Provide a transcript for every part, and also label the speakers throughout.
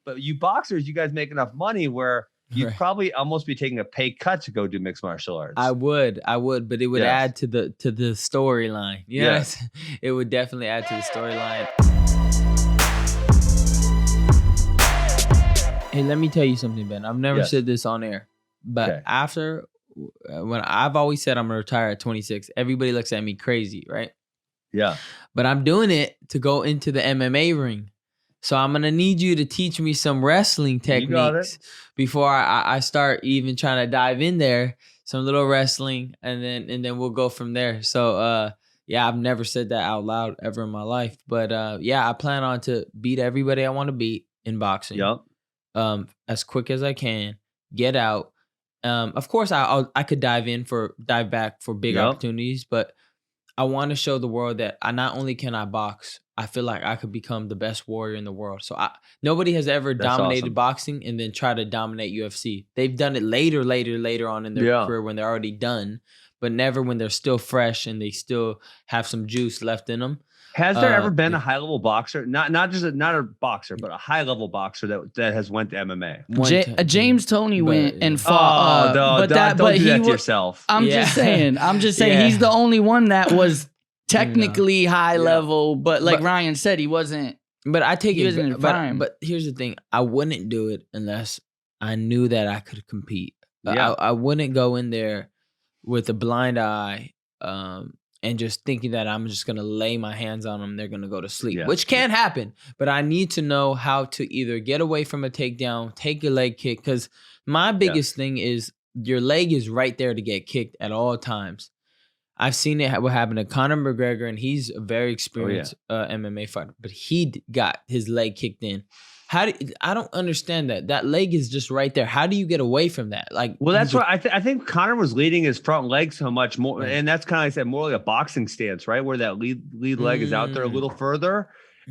Speaker 1: But you boxers, you guys make enough money where you'd probably almost be taking a pay cut to go do mixed martial arts.
Speaker 2: I would, but it would add to the storyline. Yes, it would definitely add to the storyline. Hey, let me tell you something, Ben. I've never said this on air, but after when I've always said I'm gonna retire at 26, everybody looks at me crazy, right?
Speaker 1: Yeah.
Speaker 2: But I'm doing it to go into the MMA ring. So I'm gonna need you to teach me some wrestling techniques before I start even trying to dive in there. Some little wrestling, and then we'll go from there. So yeah, I've never said that out loud ever in my life, but yeah, I plan on to beat everybody I want to beat in boxing.
Speaker 1: Yep.
Speaker 2: As quick as I can, get out. Of course, I could dive back for big opportunities, but I want to show the world that I not only can I box, I feel like I could become the best warrior in the world. So nobody has ever dominated boxing and then try to dominate UFC. They've done it later on in their career when they're already done, but never when they're still fresh and they still have some juice left in them.
Speaker 1: Has there ever been a high level boxer, not a boxer, but a high level boxer that has went to MMA?
Speaker 3: James Toney went and fought.
Speaker 1: Don't do that to yourself.
Speaker 3: I'm just saying. He's the only one that was technically high level, but like Ryan said, he wasn't.
Speaker 2: But I take it. But here's the thing: I wouldn't do it unless I knew that I could compete. I wouldn't go in there with a blind eye. And just thinking that I'm just going to lay my hands on them, they're going to go to sleep, which can happen. But I need to know how to either get away from a takedown, take a leg kick, because my biggest thing is your leg is right there to get kicked at all times. I've seen it what happened to Conor McGregor, and he's a very experienced MMA fighter, but he got his leg kicked in. I don't understand that. That leg is just right there. How do you get away from that? Like,
Speaker 1: well, that's why I think Conor was leading his front leg so much more, and that's kind of like I said, more like a boxing stance, right? Where that lead leg is out there a little further,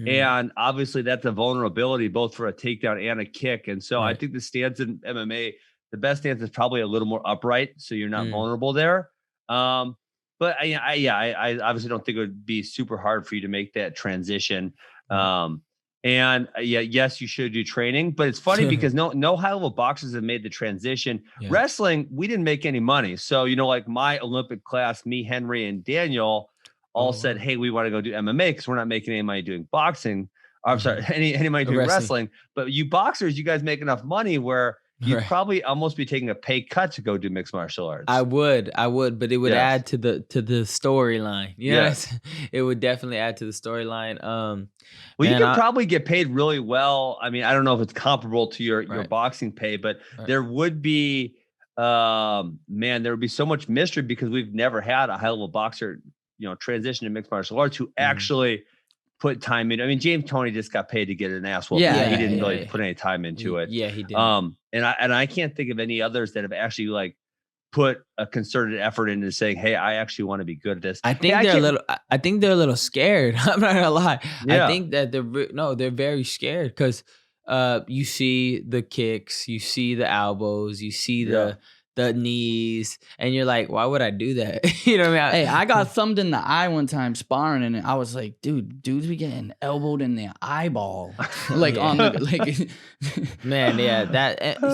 Speaker 1: and obviously that's a vulnerability both for a takedown and a kick. And so I think the stance in MMA, the best stance is probably a little more upright, so you're not vulnerable there. But I obviously don't think it would be super hard for you to make that transition. And yes, you should do training, but it's funny because no high level boxers have made the transition. Wrestling, we didn't make any money. So, like my Olympic class, me, Henry, and Daniel all said, hey, we want to go do MMA because we're not making any money doing boxing. I'm sorry, any money doing wrestling. But you boxers, you guys make enough money where you'd probably almost be taking a pay cut to go do mixed martial arts.
Speaker 2: I would, but it would add to the storyline. Yes, it would definitely add to the storyline.
Speaker 1: Well, you can probably get paid really well. I mean, I don't know if it's comparable to your boxing pay, but there would be, there would be so much mystery because we've never had a high level boxer, transition to mixed martial arts who actually put time in. I mean, James Toney just got paid to get an ass whooping. He didn't really put any time into it.
Speaker 2: Yeah, he did.
Speaker 1: And I can't think of any others that have actually like put a concerted effort into saying, hey, I actually want to be good at this.
Speaker 2: I think they're a little scared. I'm not gonna lie. I think that they're very scared because you see the kicks, you see the elbows, you see the knees, and you're like, why would I do that? You know what I mean?
Speaker 3: Hey, I got thumbed in the eye one time sparring, and I was like, dudes be getting elbowed in the eyeball. Like on the
Speaker 2: man,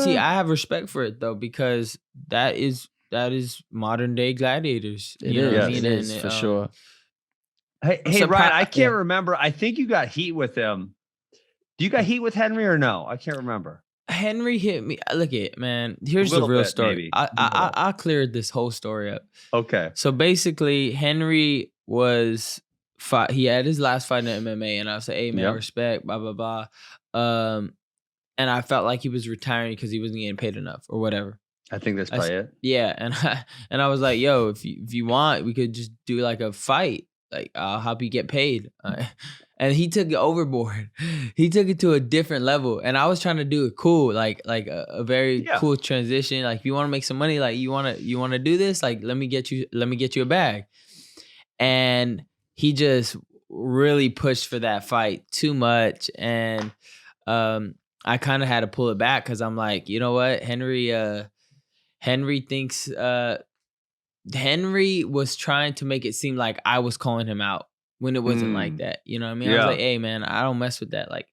Speaker 2: see, I have respect for it though, because that is modern day gladiators.
Speaker 3: It is for sure.
Speaker 1: Hey, Ryan, I can't remember. I think you got heat with him. Do you got heat with Henry or no? I can't remember.
Speaker 2: Henry hit me. Look at man. Here's the real story. I cleared this whole story up.
Speaker 1: Okay.
Speaker 2: So basically, Henry was he had his last fight in MMA, and I was like, "Hey man, respect, blah blah blah." And I felt like he was retiring because he wasn't getting paid enough or whatever.
Speaker 1: I think that's probably it.
Speaker 2: Yeah, and I was like, "Yo, if you want, we could just do like a fight. Like I'll help you get paid." And he took it overboard. He took it to a different level. And I was trying to do it cool, like a very cool transition. Like, if you want to make some money, like you want to do this, like let me get you a bag. And he just really pushed for that fight too much. And I kind of had to pull it back because I'm like, you know what? Henry thinks Henry was trying to make it seem like I was calling him out when it wasn't like that. You know what I mean? I was like, hey man, I don't mess with that. Like,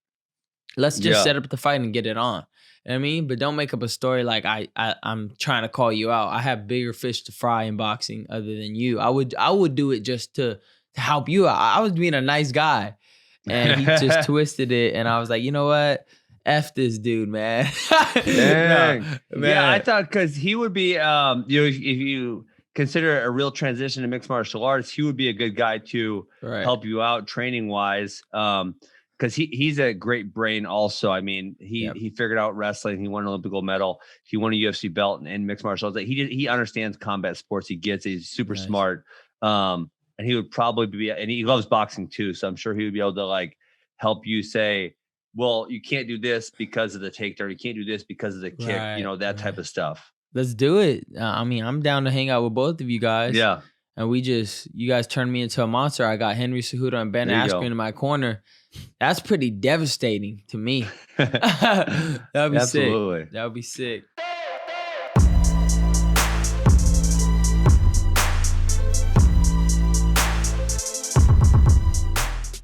Speaker 2: Let's just set up the fight and get it on. You know what I mean? But don't make up a story like I'm trying to call you out. I have bigger fish to fry in boxing other than you. I would do it just to help you out. I was being a nice guy. And he just twisted it. And I was like, you know what? F this dude, man.
Speaker 1: Dang. No, man. Yeah, I thought because he would be, if you consider a real transition to mixed martial arts, he would be a good guy to help you out training wise. Because he's a great brain also. I mean, he figured out wrestling. He won an Olympic gold medal. He won a UFC belt in mixed martial arts. He understands combat sports. He gets it. He's super smart. And he would probably be, and he loves boxing too. So I'm sure he would be able to like help you say, well, you can't do this because of the takedown. You can't do this because of the kick, that type of stuff.
Speaker 2: Let's do it. I mean, I'm down to hang out with both of you guys.
Speaker 1: Yeah.
Speaker 2: And you guys turned me into a monster. I got Henry Cejudo and Ben Askren in my corner. That's pretty devastating to me. That would be sick. That would be sick.